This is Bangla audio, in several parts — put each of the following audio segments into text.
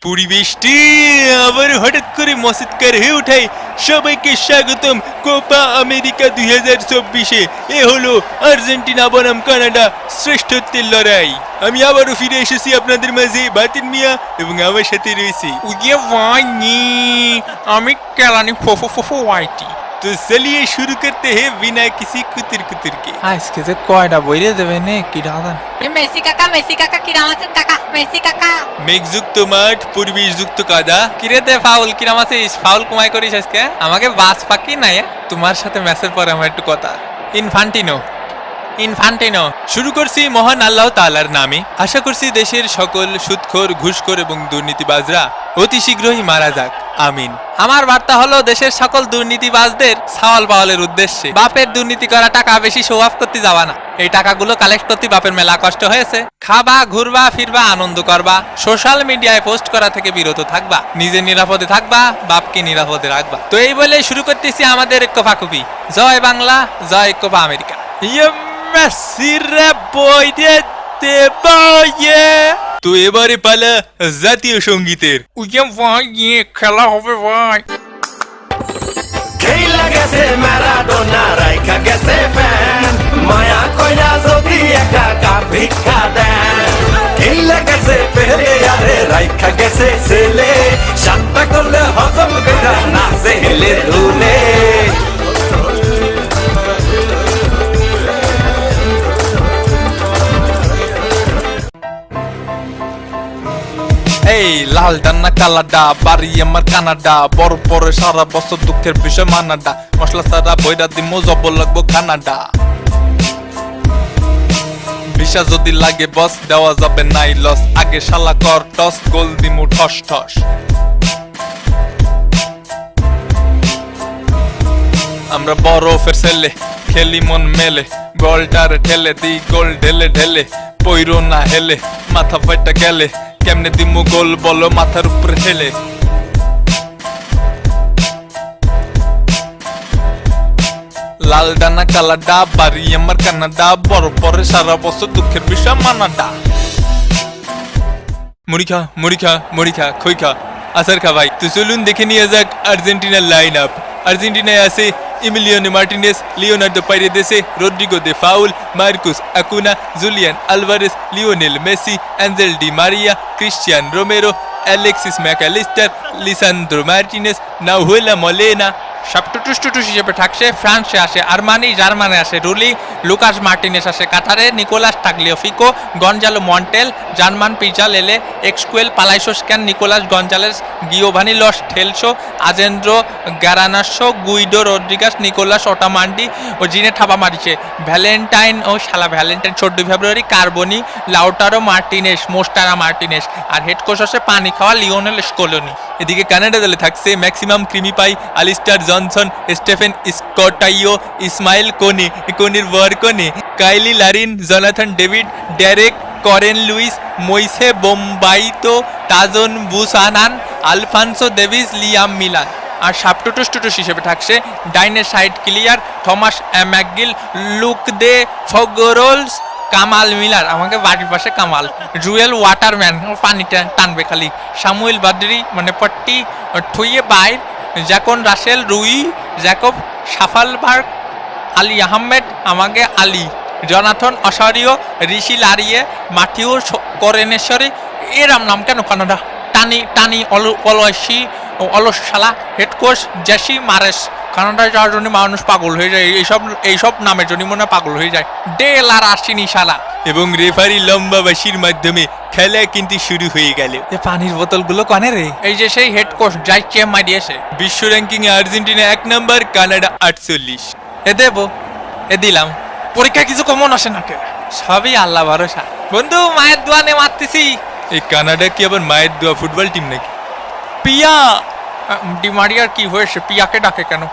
পরিবেশটি আবার হঠাৎ করে মসৎকার হয়ে ওঠায়। সবাইকে স্বাগতম কোপা আমেরিকা 2024-এ। এ হলো আর্জেন্টিনা বনাম কানাডা শ্রেষ্ঠত্বের লড়াই। আমি আবারও ফিরে এসেছি আপনাদের মাঝে, বাতিন মিয়া, এবং আমার সাথে রয়েছে ये वानी আমি কেলানি ফোফো ফোফো ওয়াইটি। तो चलिए शुरू करते हैं बिना किसी कुतर कुतर के। আজকে যে কয়টা বইরে দেবে নে কি দাদা। মেসি কাকা কিরাম আছেন কাকা? মেসি কাকা মেঘযুক্ত মাঠ, পরিবেশযুক্ত কাদা। কিরে দে ফাউল কিরাম আছিস? ফাউল কমাই করিস আজকে? আমাকে বাস পাকি নাই তোমার সাথে ম্যাচের পরে আমার একটু কথা। ইনফান্টিনো শুরু করছি মহান আল্লাহ তাআলার নামে। আশা করছি দেশের সকল সুদখোর, ঘুষখোর এবং দুর্নীতিবাজরা অতি শীঘ্রই মারা যাক, আমিন। আমার বার্তা হলো দেশের সকল দুর্নীতিবাজদের সাওয়াল পাওয়ালের উদ্দেশ্যে, বাপের দুর্নীতি করা টাকা বেশি শো অফ করতে যাবা না। এই টাকাগুলো কালেক্ট করতে বাপের মেলা কষ্ট হয়েছে। খাবা, ঘুরবা, ফিরবা, আনন্দ করবা, সোশ্যাল মিডিয়ায় পোস্ট করা থেকে বিরত থাকবা, নিজে নিরাপদে থাকবা, বাপকে নিরাপদে রাখবা। তো এই বলে শুরু করতেছি আমাদের কোপাকুপি। জয় বাংলা, জয় কোপা আমেরিকা। তো এবারে পালা জাতীয় সঙ্গীতের। খেলা হবে ভাই। খেলা গেছে ম্যারাডোনা, রাইখা গেছে ফ্যান, মায়া কইরা যদি একটা কাপ ভিক্ষা দেন। খেলা গেছে পেলে আরে রাইখা গেছে ছেলে, সাতটা করলে হজম কইরা নাচে হেলে দুলে। এই লাল ডান্না কালাডা, বাড়ি আমার কানাডা, বড় পরে সারা বছর দুঃখের বিষয় মানাডা, মশলা সারা বইরা দিমো জব লাগবো কানাডা। ভিসা যদি লাগে বস, দেওয়া যাবে নাই লস, আগে শালা কর টস, গোল দিমু ঠস ঠস। আমরা বরফের ছেলে, খেলি মন মেলে, বলটার ঠেলে দি গোল ঢেলে ঢেলে, পইরো না হেলে, মাথা ফাইটা গেলে, কেমনে দিমু গোল বলো মাথার উপরে ঠেলে। লাল ডানা কালাডা, বাড়ি আমার কানাডা, বড় পরে সারা বছর দুঃখের বিষয় মানাডা। মুড়ি খা খই খা আসার খা ভাই। তো চলুন দেখে নিয়ে যাক আর্জেন্টিনার লাইন আপ। আর্জেন্টিনায় আছে Emiliano Martinez, Leonardo Paredes, Rodrigo De Paul, Marcos Acuna, Julian Alvarez, Lionel Messi, Angel Di Maria, Cristian Romero, Alexis Mac Allister, Lisandro Martinez, Nahuel Molina. Substitutes হিসেবে থাকছে। ফ্রান্সে আসে আরমানি, জার্মানে আসে রুলি, লুকাস মার্টিনেস আসে কাতারে, Nicolas Tagliafico, Gonzalo Montiel, German Pezzella, Exequiel Palacios ক্যান, Nicolas Gonzalez, Giovani Lo Celso, Alejandro Garnacho, Guido Rodriguez, Nicolas Otamendi ও জিনে ঠাপা মারিছে ভ্যালেন্টাইন ও শালা ভ্যালেন্টাইন 14 ফেব্রুয়ারি, কার্বনি, লাউটারো মার্টিনেস, মোস্টারা মার্টিনেস। আর হেড কোচ আছে পানি খাওয়া লিওনেল স্কোলোনি। এদিকে কানাডা দলে থাকছে Maxime Crepeau, Alistair Johnston, Stephen স্কটাইও, ইসমাইল কোনির বর Kone, Kyle Larin, Jonathan David, Derek করেন লুইস, মইসে বোম্বাইতো, Tajon Buchanan, Alphonso Davies, Liam Millar. আর সাব টুটুস হিসেবে থাকছে Dayne St Clair, Thomas McGill, Luc de Fougerolles, Kamal Miller, আমাকে বাড়ির পাশে কামাল, জুয়েল ওয়াটারম্যান, পানিটা টানবে খালি, সামুয়েল বাদরি মানে পট্টি থুইয়ে বাইর, জ্যাকন রাসেল, রুই জ্যাকব, সাফালবার্গ, আলী আহমেদ, আমাকে আলী, জনাথন অসারিও, ঋষি লারিয়ে, মাথিউ করেনেশ্বরী। এরাম নাম কেন কানাডা? টানি অলসি অলস শালা। Head coach Jesse Marsch. কানাডায় যাওয়ার জন্য মানুষ পাগল হয়ে যায়, এইসব নামের জন্য মনে পাগল হয়ে যায়। ডেল আর আসিনি শালা। এবং রেফারি লম্বা বাঁশির মাধ্যমে খেলা কিন্তু শুরু হয়ে গেল। পানির বোতলগুলো কনে রে? এই যে সেই হেড কোচ যাইছে মারিয়েছে। বিশ্ব র্যাঙ্কিং এ আর্জেন্টিনা 1 নম্বর, কানাডা 48। এ দেবো, এ দিলাম। পরীক্ষা কিছু কমন আসে না, সবই আল্লাহ ভরসা। বন্ধু মায়ের দোয়া নে মারতেছি। এই কানাডা কি আবার মায়ের দোয়া ফুটবল টিম নাকি? পিয়া ডিমারিয়ার কি হয়েছে? পিয়াকে ডাকে কেন?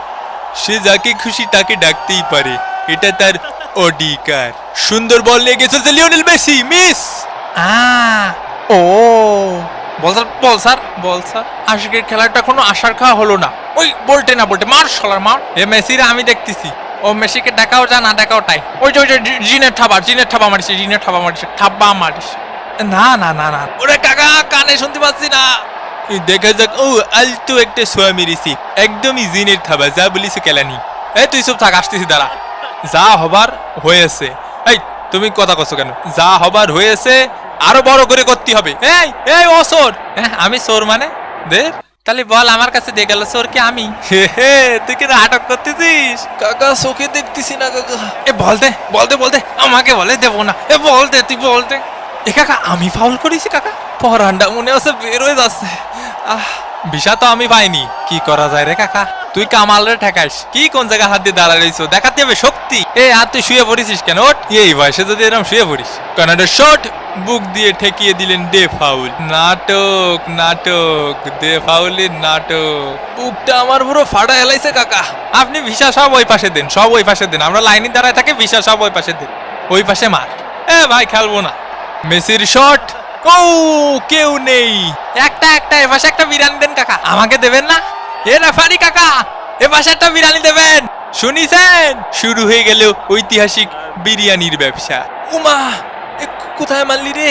সে যাকে খুশি তাকে ডাকতেই পারে, এটা তার অধিকার। সুন্দর বল নিয়ে গেছে লিওনেল মেসি, মিস। ও বল স্যার। আজকের খেলাটা কোনো আশার খাওয়া হলো না। ওই বলতে মার শালার মার। এ মেসিরা আমি দেখতেছি। ও মেসিকে ডাকাও যা না ডাকাও তাই। ওই যে জিনের ঠাবা মারিছে। না ওরে কাকা কানে শুনতে পাচ্ছি না। দেখা যাক। ও আলতো একটা সোয়া মেরেছি, একদমই জিনের থাবা, যা বলিস কেলানি। এই তুই চুপ থাক, আসতেছি দাঁড়া। যা হবার হয়েছে। এই তুমি কথা কছো কেন? যা হবার হয়েছে আরো বড় করে করতে হবে। এই এই ও চোর। হ্যাঁ আমি চোর মানে? দে তাহলে বল, আমার কাছে দিয়ে গেল চোর কি আমি? হে হে, তুই কি নাটক করতেছিস? কাকা চোখে দেখতেছি না কাকা। এ বলতে আমাকে বলে দেবো না। এ বলতে তুই বলতে। এ কাকা আমি ফাউল করেছি কাকা? পরান্ডা মনে হচ্ছে বের হয়ে যাচ্ছে। ভিসা তো আমি পাইনি, কি করা যায় রে কাকা? তুই কামাল রে ঠেকাইস কি? কোন জায়গায় হাত দিয়ে দাঁড়া রইছো? দেখাতে হবে শক্তি। এ আর তুই শুয়ে পড়েছিস কেন? ওঠ, এই বয়সে যদি এরকম শুয়ে পড়িস। কানাডার শট বুক দিয়ে ঠেকিয়ে দিলেন ডে ফাউল। নাটক ডে ফাউলের নাটক। বুকটা আমার পুরো ফাটা হেলাইছে কাকা। আপনি ভিসা সব ওই পাশে দেন, সব ওই পাশে দেন। আমরা লাইনে দাঁড়ায় থাকি, ভিসা সব ওই পাশে দেন। ওই পাশে মার। এ ভাই খেলবো না। মেসির শট, ও কেউ নেই। একটা এ পাশে একটা বিরিয়ানি দেন কাকা। আমাকে দেবেন না? এ রেফারি কাকা, এ পাশে একটা বিরিয়ানি দেবেন। শুনিছেন, শুরু হয়ে গেল ঐতিহাসিক বিরিয়ানির ব্যবসা। উমা, কোথায় মারলি রে?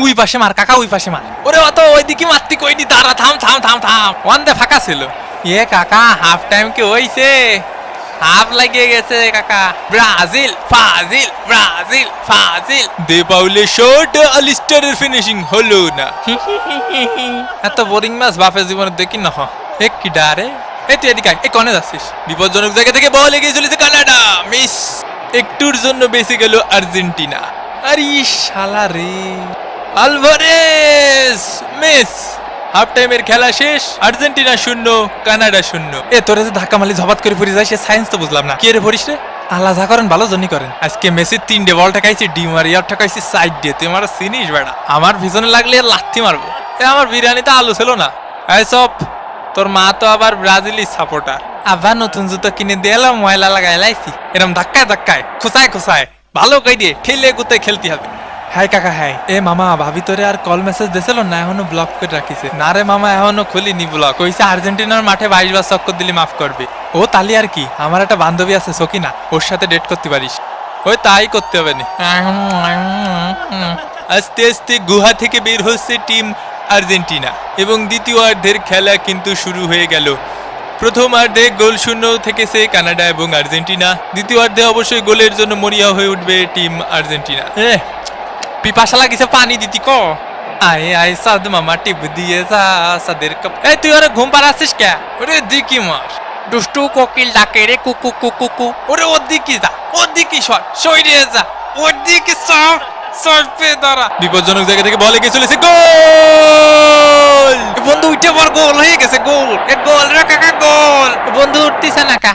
ওই পাশে মার কাকা, ওই পাশে মার। ওরে অত ওইদিকে মারতি কইনি, দাঁড়া, থাম। ওয়ান দে ফাঁকা ছিল। এ কাকা হাফ টাইম কি হইছে? হাফ লাগিয়ে গেছে কাকা। ব্রাজিল ফাজিল। দে পাউলের শট, আলিস্টারের ফিনিশিং হলো না। এত বোরিং ম্যাচ বাপের জীবনে দেখি না। এক কি ডারে। এই তুই এদিকে আয়। এই কনে যাচ্ছিস? বিপজ্জনক জায়গা থেকে বল এগিয়ে চলেছে কানাডা, মিস। একটুর জন্য বেঁচে গেল আর্জেন্টিনা। আরে শালা রে। Alvarez miss. হাফ টাইমের খেলা শেষ, আর্জেন্টিনা 0 কানাডা 0। এ তোরে যে ধাক্কা মারলি ঝবাত করে পড়ে যায়, সে সায়েন্স তো বুঝলাম না। কে রে পড়িস রে? আল্লাহ যা করেন ভালো জন্যই করেন। আজকে মেসির 3 বল ঠেকাইছি, ডি মারিয়ার ঠেকাইছি সাইড দিয়ে। তুই আমার চিনিস বেড়া? আমার পিছনে লাগলে আর লাথি মারবো। এ আমার বিরিয়ানিতে আলু ছিল না। এই সব, তোর মা তো আবার ব্রাজিলি সাপোর্টার। আবার নতুন জুতো কিনে দিয়ে এলাম, ময়লা লাগাই লাইছি। এরম ধাক্কায় খুসায় ভালো কই দিয়ে ঠেলে গুতে খেলতে হবে। হাই কাকা হাই। এ মামা, ভাবি তোরে আর কল মেসেজ দিছিল না? এখনো ব্লক করে রাখিছে। না রে মামা, এখনো খুলিনি ব্লক। কইছে আর্জেন্টিনার মাঠে 22 বার চক্কর দিলি মাফ করবে। ও তালি আর কি, আমার একটা বান্ধবী আছে সকিনা, ওর সাথে ডেট করতে পারিস। ওই তাই করতে হবে না। আস্তে আস্তে গুহা থেকে বের হচ্ছে টিম আর্জেন্টিনা এবং দ্বিতীয়ার্ধের খেলা কিন্তু শুরু হয়ে গেল। প্রথমার্ধে গোল শূন্য থেকেছে কানাডা এবং আর্জেন্টিনা। দ্বিতীয়ার্ধে অবশ্যই গোলের জন্য মরিয়া হয়ে উঠবে টিম আর্জেন্টিনা। পিপাসা লাগিছে, পানি দিতি ক। আয় সাদ মামা টিপ দিয়ে যা সাদের কাপ। এই তুই ওরে ঘুম পাড়াচ্ছিস কে? ওরে দিকি মার, দুষ্টু কোকিল ডাকে রে কুকু কুকু। ওরে ওর দিকে যা, ওর দিকে সইরে যা, ওর দিকে সরপে দাঁড়া। বিপজ্জনক জায়গা থেকে বল এগিয়ে চলেছে, গোল! বন্ধু উঠে পর, গোল হয়ে গেছে, গোল। এ গোল রে কাকা, গোল। বন্ধু উঠতিছে না কা?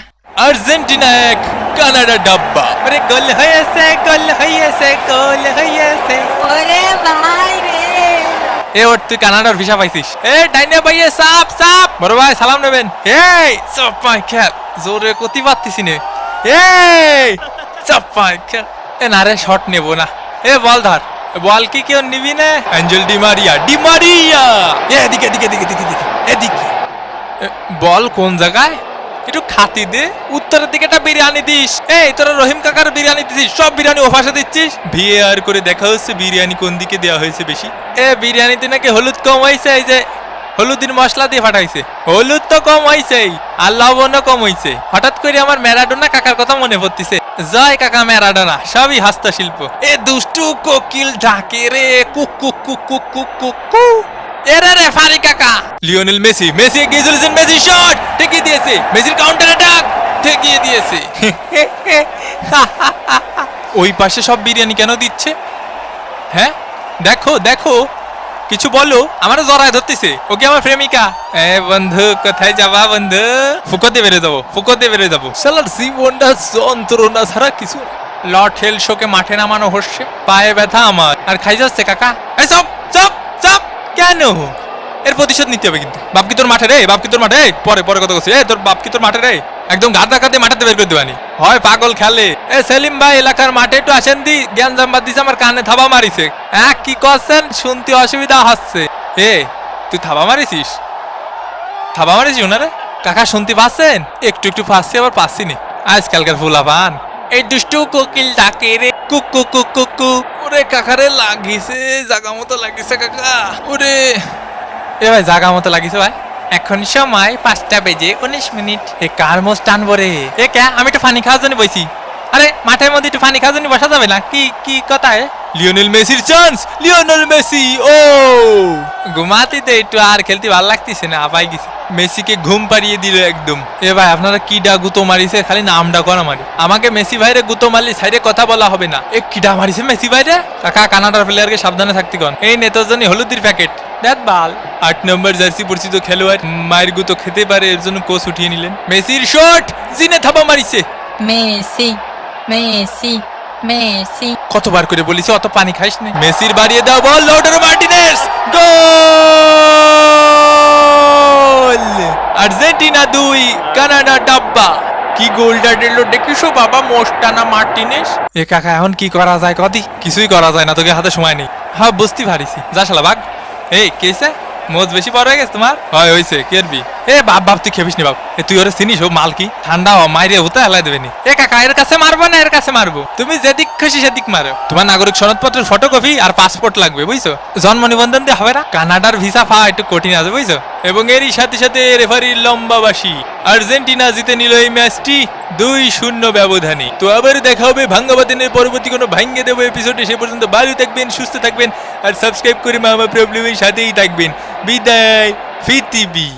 আর্জেন্টিনা 1 কানাডা ডাব্বা। আরে গোল হয়েছে। ওরে ভাই রে। এ ওর, তুই কানাডার ভিসা পাইছিস? এ ডাইনে ভাইয়ে সাপ বড় ভাই সালাম নেবেন। এই সব পাই খেল, জোরে কতি পারতিস নে। এই সব পাই খেল। এ না রে, শট নেবো না। এ বল ধর, বল কি কেউ নিবি না? অ্যাঞ্জেল ডি মারিয়া। এদিকে এদিকে। বল কোন জায়গায়? একটু খাতি দে। উত্তরের দিকে একটা বিরিয়ানি দিস। এই তোরা রহিম কাকার বিরিয়ানি দিছিস, সব বিরিয়ানি ওপাশে দিচ্ছিস। ভিএআর করে দেখা হচ্ছে বিরিয়ানি কোন দিকে দেওয়া হয়েছে বেশি। এ বিরিয়ানিতে নাকি হলুদ কম হয়েছে, এই যে হলুদের মশলা দিয়ে ফাটাইছে। হলুদ তো কম হয়েছে আর লবণও কম হয়েছে। হঠাৎ করে আমার ম্যারাডোনা কাকার কথা মনে পড়তিছে। জয় কাকা ম্যারাডোনা, সবই হস্তশিল্প। এ দুষ্টু কোকিল ডাকে রে কুকু। এরে রে ফারি কাকা। লিওনেল মেসি এগিয়ে চলেছেন, মেসি শট ঠেকিয়ে দিয়েছে, মেসির কাউন্টার অ্যাটাক ঠেকিয়ে দিয়েছে। ওই পাশে সব বিরিয়ানি কেন দিচ্ছে? হ্যাঁ দেখো কিছু বলো। আমারও জড়ায় ধরতেছে। ওকে আমার প্রেমিকা। এ বন্ধু কোথায় যাবা বন্ধু? ফুকোতে বেড়ে যাবো। শালার জীবনটা যন্ত্রণা ছাড়া কিছু না। লর্ড হেল শোকে মাঠে নামানো হচ্ছে, পায়ে ব্যথা আমার আর খাই যাচ্ছে কাকা। এই চপ কেন? এর প্রতিশোধ নিতে হবে কিন্তু। বাপ কি তোর মাঠে রে? পরে কথা বলছি। তোর বাপ কি তোর মাঠে রে? একদম গাদা কাতে মাঠে বের করে দেবানি হয়, পাগল খেলে। এ সেলিম ভাই, এলাকার মাঠে একটু আসেন দি। জ্ঞান জাম্বাদ দিছে, আমার কানে থাবা মারিছে। হ্যাঁ কি করছেন? শুনতে অসুবিধা হচ্ছে। এ তুই থাবা মারিছিস ওনারে? কাকা শুনতে পাচ্ছেন? একটু পাচ্ছি, আবার পাচ্ছি নি। আজকালকার ফুলাপান। এই দুষ্টু কোকিল ডাকে রে কুকু। ওরে কাকারে লাগিছে, জাগা মতো লাগিছে কাকা। ওরে এ ভাই জাগা মতো লাগিছে ভাই। এখন সময় 5টা বেজে 19 মিনিট। এ কার মোজ টানবো রে? এ কে, আমি একটু পানি খাওয়ার জন্য বইছি। আরে মাঠের মধ্যে একটু পানি খাওয়ার জন্য বসা যাবে না? কি কি কথা? লিওনেল মেসির চান্স, লিওনেল মেসি, ও ঘুমাতে তো একটু আর খেলতে ভালো লাগতেছে না, আপাই গেছে। মেসিকে ঘুম পাড়িয়ে দিল একদম। এ ভাই আপনারা কি ডা গুতো মারিছে, খালি নামটা করা মারি। আমাকে মেসি ভাইরে গুতো মারলি সাইডে কথা বলা হবে না। এ কিডা মারিছে মেসি ভাইরে? কাকা কানাডার প্লেয়ারকে সাবধানে থাকতে কন। এই নেতার জন্য হলুদির প্যাকেট দেখ বাল। 8 নম্বর জার্সি পরিচিত খেলোয়াড় মায়ের গুতো খেতে পারে, এর জন্য কোচ উঠিয়ে নিলেন। মেসির শট, জিনে থাবা মারিছে। মেসি মেসি মেসি কতবার করে বলিস অত পানি খাইস না। মেসির বাড়িয়ে দাও বল, লাউটারো মার্টিনেজ, গোল! আর্জেন্টিনা 2, কানাডা ডাব্বা। কি গোলটা দিল দেখিস বাবা, মোস্টানা মার্টিনেস। এ কাকা এখন কি করা যায় কদি? কিছুই করা যায় না, তোকে হাতে সময় নেই। হ্যাঁ বুঝতে পারিছি। যা শালা ভাগ। এই কেসে মোজ বেশি বড় হয়ে গেছে তোমার? হয় হয়েছে, কেরবি? এ বাপ বাপ তুই খেপিস নি বাপ। এ তুই ওরা চিনিস, ও মাল কি? ঠান্ডা হ, মাইরে হতে হেলাই দেবে নি। এ কাকা এর কাছে মারবো না এর কাছে মারবো? তুমি যেদিক খুশি সেদিক মারো। তোমার নাগরিক সনদপত্রের ফটোকপি আর পাসপোর্ট লাগবে, বুঝছো? জন্ম নিবন্ধন দিয়ে হবে না। কানাডার ভিসা পাওয়া একটু কঠিন আছে, বুঝছো? এবং এরই সাথে সাথে রেফারির লম্বাবাসী। আর্জেন্টিনা জিতে নিল এই ম্যাচটি 2-0 ব্যবধানে। তো আবার দেখা হবে ভাঙ্গাবাদিনের পরবর্তী কোনো ভাঙ্গে দেবো এপিসোডে। সে পর্যন্ত ভালো থাকবেন, সুস্থ থাকবেন আর সাবস্ক্রাইব করে মামা প্রবলেমের সাথেই থাকবেন। বিদায়, ফিতিবি।